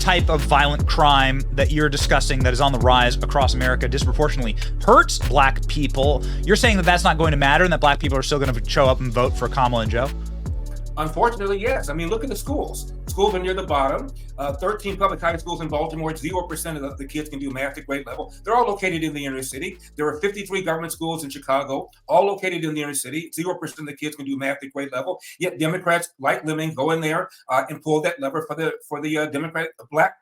type of violent crime that you're discussing that is on the rise across America disproportionately hurts black people, you're saying that that's not going to matter and that black people are still going to show up and vote for Kamala and Joe? Unfortunately, yes. I mean, look at the schools. Schools are near the bottom. 13 public high schools in Baltimore, 0% of the kids can do math at grade level. They're all located in the inner city. There are 53 government schools in Chicago, all located in the inner city. 0% of the kids can do math at grade level. Yet Democrats, like Leming, go in there and pull that lever for the Democratic black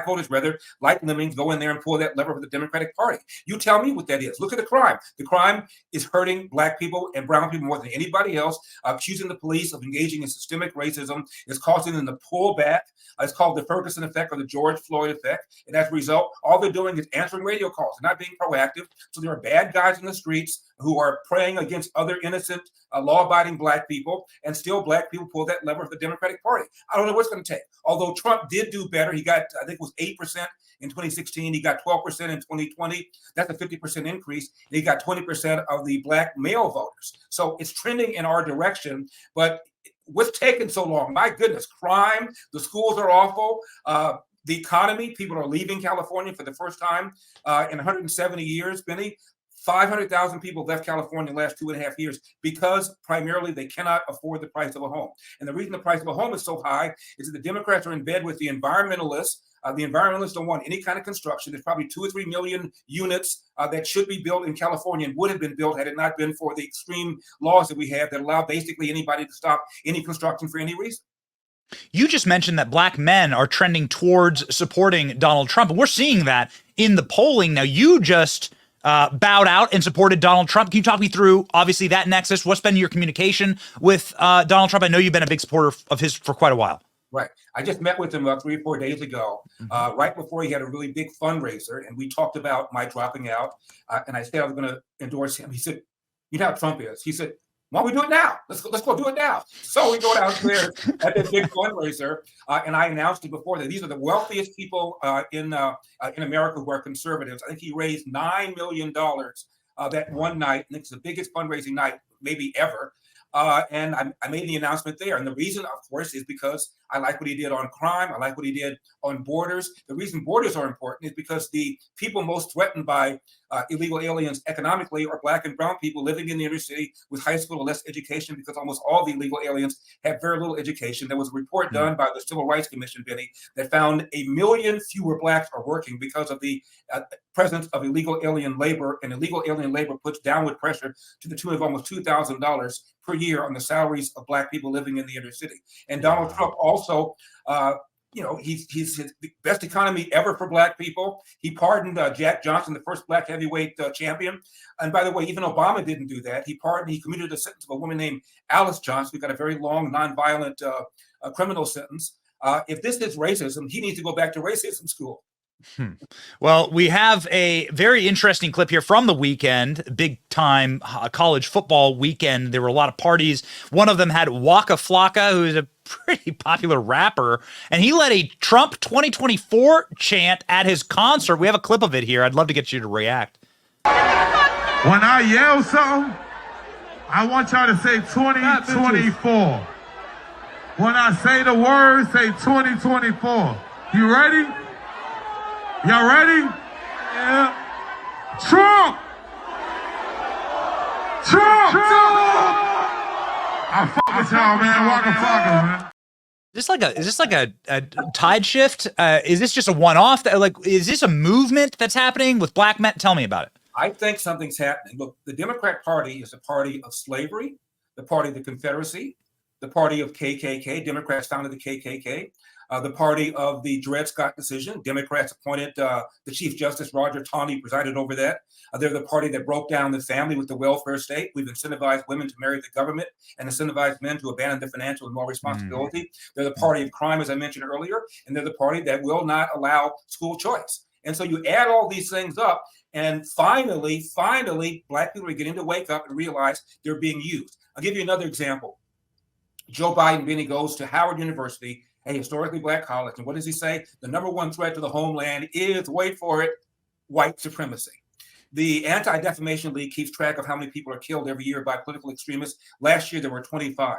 voters, rather, like Lemmings, go in there and pull that lever for the Democratic Party. You tell me what that is. Look at the crime. The crime is hurting black people and brown people more than anybody else. Accusing the police of engaging in systemic racism is causing them to pull back. It's called the Ferguson effect or the George Floyd effect. And as a result, all they're doing is answering radio calls. They're not being proactive. So there are bad guys in the streets who are preying against other innocent, law-abiding black people, and still black people pull that lever for the Democratic Party. I don't know what's going to take. Although Trump did do better, he got, I think it was 8% in 2016. He got 12% in 2020. That's a 50% increase. And he got 20% of the black male voters. So it's trending in our direction, but what's taken so long? My goodness, crime, the schools are awful. The economy, people are leaving California for the first time in 170 years, Benny. 500,000 people left California in the last 2.5 years because primarily they cannot afford the price of a home. And the reason the price of a home is so high is that the Democrats are in bed with the environmentalists. The environmentalists don't want any kind of construction. There's probably 2 or 3 million units that should be built in California and would have been built had it not been for the extreme laws that we have that allow basically anybody to stop any construction for any reason. You just mentioned that black men are trending towards supporting Donald Trump, and we're seeing that in the polling. Now, you just bowed out and supported Donald Trump. Can you talk me through, obviously, that nexus? What's been your communication with Donald Trump? I know you've been a big supporter of his for quite a while. Right. I just met with him 3 or 4 days ago, right before he had a really big fundraiser. And we talked about my dropping out. And I said I was going to endorse him. He said, you know how Trump is. He said, why don't we do it now? Let's go do it now. So we go downstairs at this big fundraiser, and I announced it before that these are the wealthiest people in America who are conservatives. I think he raised $9 million that one night. I think it's the biggest fundraising night maybe ever. And I made the announcement there. And the reason, of course, is because I like what he did on crime. I like what he did on borders. The reason borders are important is because the people most threatened by illegal aliens economically are black and brown people living in the inner city with high school or less education, because almost all the illegal aliens have very little education. There was a report done by the Civil Rights Commission, Benny, that found 1 million fewer blacks are working because of the presence of illegal alien labor, and illegal alien labor puts downward pressure to the tune of almost $2,000 per year on the salaries of black people living in the inner city. And Donald Trump also, he's the best economy ever for black people. He pardoned Jack Johnson, the first black heavyweight champion. And by the way, even Obama didn't do that. He commuted a sentence of a woman named Alice Johnson, who got a very long, nonviolent criminal sentence. If this is racism, he needs to go back to racism school. Well, we have a very interesting clip here from the weekend, big time college football weekend. There were a lot of parties. One of them had Waka Flocka, who is a pretty popular rapper, and he led a Trump 2024 chant at his concert. We have a clip of it here. I'd love to get you to react. When I yell something, I want y'all to say 2024. When I say the word, say 2024. You ready? Y'all ready? Yeah. Trump! I fuck with y'all, man. Waka Flocka, man. Is this like a tide shift? Is this just a one-off? Is this a movement that's happening with black men? Tell me about it. I think something's happening. Look, the Democrat Party is a party of slavery, the party of the Confederacy, the party of KKK. Democrats founded the KKK. The party of the Dred Scott decision. Democrats appointed the Chief Justice, Roger Taney, presided over that. They're the party that broke down the family with the welfare state. We've incentivized women to marry the government and incentivized men to abandon the financial and moral responsibility. They're the party of crime, as I mentioned earlier, and they're the party that will not allow school choice. And so you add all these things up, and finally, black people are beginning to wake up and realize they're being used. I'll give you another example. Joe Biden, Benny, goes to Howard University, a historically black college. And what does he say? The number one threat to the homeland is, wait for it, white supremacy. The Anti-Defamation League keeps track of how many people are killed every year by political extremists. Last year, there were 25.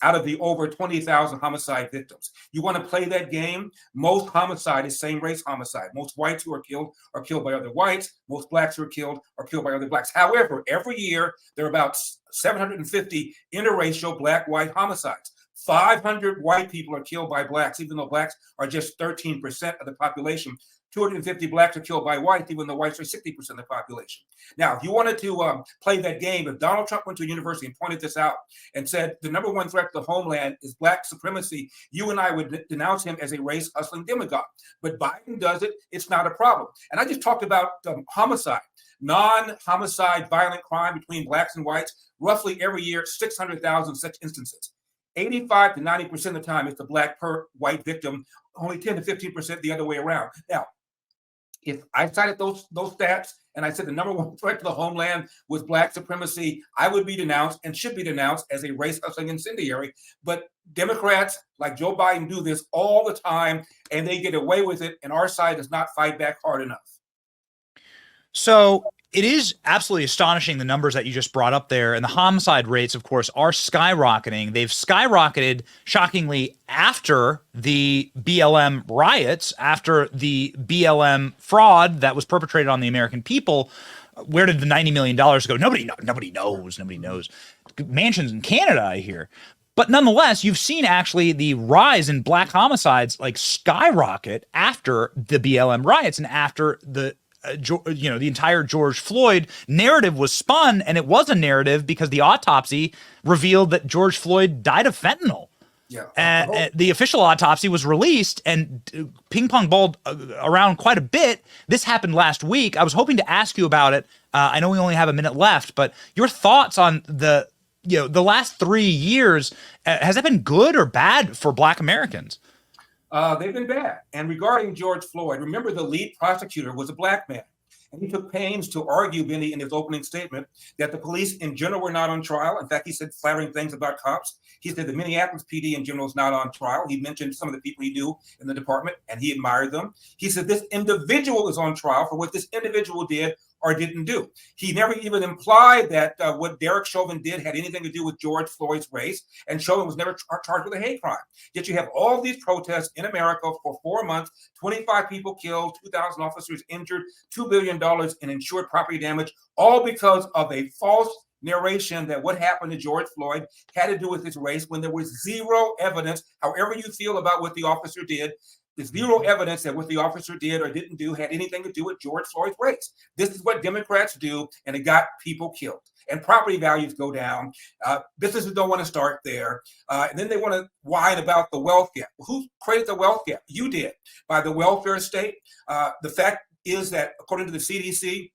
out of the over 20,000 homicide victims. You want to play that game? Most homicide is same race homicide. Most whites who are killed by other whites. Most blacks who are killed by other blacks. However, every year there are about 750 interracial black-white homicides. 500 white people are killed by blacks, even though blacks are just 13% of the population. 250 blacks are killed by whites, even though whites are 60% of the population. Now, if you wanted to play that game, if Donald Trump went to a university and pointed this out and said the number one threat to the homeland is black supremacy, you and I would denounce him as a race hustling demagogue. But Biden does it, it's not a problem. And I just talked about homicide, non-homicide violent crime between blacks and whites, roughly every year, 600,000 such instances. 85 to 90% of the time, it's the black per white victim, only 10 to 15% the other way around. Now, if I cited those stats and I said the number one threat to the homeland was black supremacy, I would be denounced and should be denounced as a race hustling incendiary. But Democrats like Joe Biden do this all the time and they get away with it. And our side does not fight back hard enough. So it is absolutely astonishing, the numbers that you just brought up there. And the homicide rates, of course, are skyrocketing. They've skyrocketed, shockingly, after the BLM riots, after the BLM fraud that was perpetrated on the American people. Where did the $90 million go? Nobody knows. Nobody knows. Mansions in Canada, I hear. But nonetheless, you've seen actually the rise in black homicides like skyrocket after the BLM riots and after the the entire George Floyd narrative was spun. And it was a narrative because the autopsy revealed that George Floyd died of fentanyl. Yeah. The official autopsy was released and ping pong balled around quite a bit. This happened last week. I was hoping to ask you about it. I know we only have a minute left, but your thoughts on the last 3 years, has that been good or bad for black Americans? They've been bad. And regarding George Floyd, remember the lead prosecutor was a black man. And he took pains to argue, Benny, in his opening statement, that the police in general were not on trial. In fact, he said flattering things about cops. He said the Minneapolis PD in general is not on trial. He mentioned some of the people he knew in the department, and he admired them. He said this individual is on trial for what this individual did or didn't do. He never even implied that what Derek Chauvin did had anything to do with George Floyd's race, and Chauvin was never charged with a hate crime. Yet you have all these protests in America for 4 months, 25 people killed, 2,000 officers injured, $2 billion in insured property damage, all because of a false narration that what happened to George Floyd had to do with his race when there was zero evidence. However you feel about what the officer did, there's zero evidence that what the officer did or didn't do had anything to do with George Floyd's race. This is what Democrats do, and it got people killed. And property values go down. Businesses don't want to start there. And then they want to whine about the wealth gap. Who created the wealth gap? You did, by the welfare state. The fact is that, according to the CDC,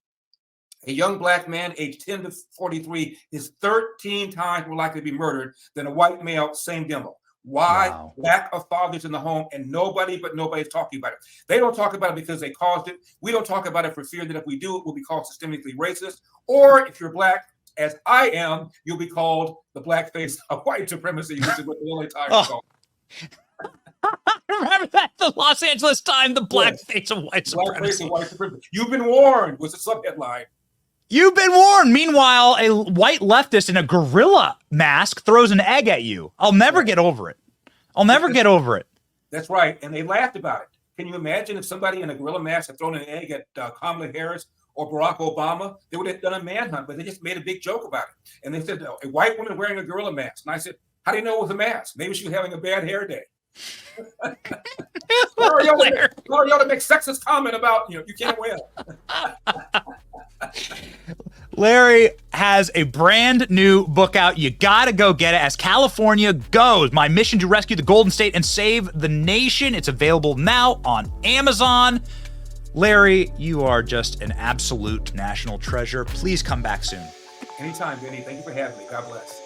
a young black man aged 10 to 43 is 13 times more likely to be murdered than a white male, same demo. Why? Wow. Lack of fathers in the home, and nobody's talking about it. They don't talk about it because they caused it. We don't talk about it for fear that if we do, it will be called systemically racist. Or if you're black, as I am, you'll be called the blackface of white supremacy, which is what the LA Times called. Remember that? The Los Angeles Times, the blackface of white supremacy. Blackface of white supremacy. You've been warned was the subheadline. You've been warned. Meanwhile, a white leftist in a gorilla mask throws an egg at you. I'll never get over it. I'll never get over it. That's right. And they laughed about it. Can you imagine if somebody in a gorilla mask had thrown an egg at Kamala Harris or Barack Obama? They would have done a manhunt, but they just made a big joke about it. And they said, a white woman wearing a gorilla mask. And I said, how do you know it was a mask? Maybe she was having a bad hair day. Or y'all to make sexist comment about, you can't win. Larry has a brand new book out. You got to go get it. As California Goes, My Mission to Rescue the Golden State and Save the Nation. It's available now on Amazon. Larry, you are just an absolute national treasure. Please come back soon. Anytime, Benny. Thank you for having me. God bless.